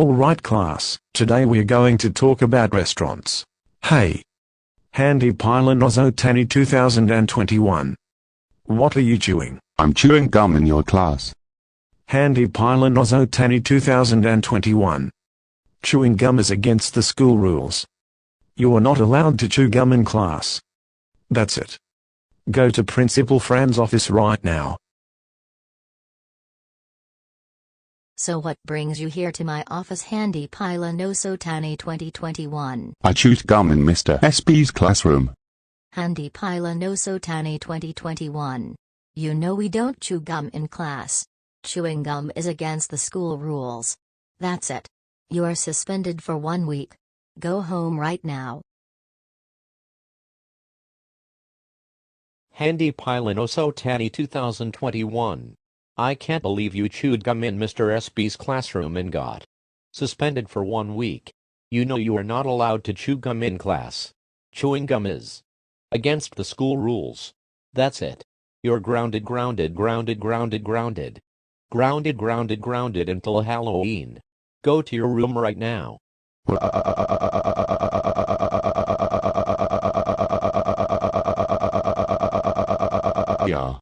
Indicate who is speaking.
Speaker 1: Alright class, today we're going to talk about restaurants. Hey! HandyPylan Ozo Tanny 2021. What are you chewing?
Speaker 2: I'm chewing gum in your class.
Speaker 1: HandyPylan Ozo Tanny 2021. Chewing gum is against the school rules. You are not allowed to chew gum in class. That's it. Go to Principal Fran's office right now.
Speaker 3: So what brings you here to my office, HandyPylan Ozo Tanny 2021?
Speaker 2: I chewed gum in Mr. SB's classroom.
Speaker 3: HandyPylan Ozo Tanny 2021. You know we don't chew gum in class. Chewing gum is against the school rules. That's it. You are suspended for 1 week. Go home right now.
Speaker 4: HandyPylan Ozo Tanny 2021. I can't believe you chewed gum in Mr. SB's classroom and got suspended for 1 week. You know you are not allowed to chew gum in class. Chewing gum is against the school rules. That's it. You're grounded until Halloween. Go to your room right now.
Speaker 2: Yeah.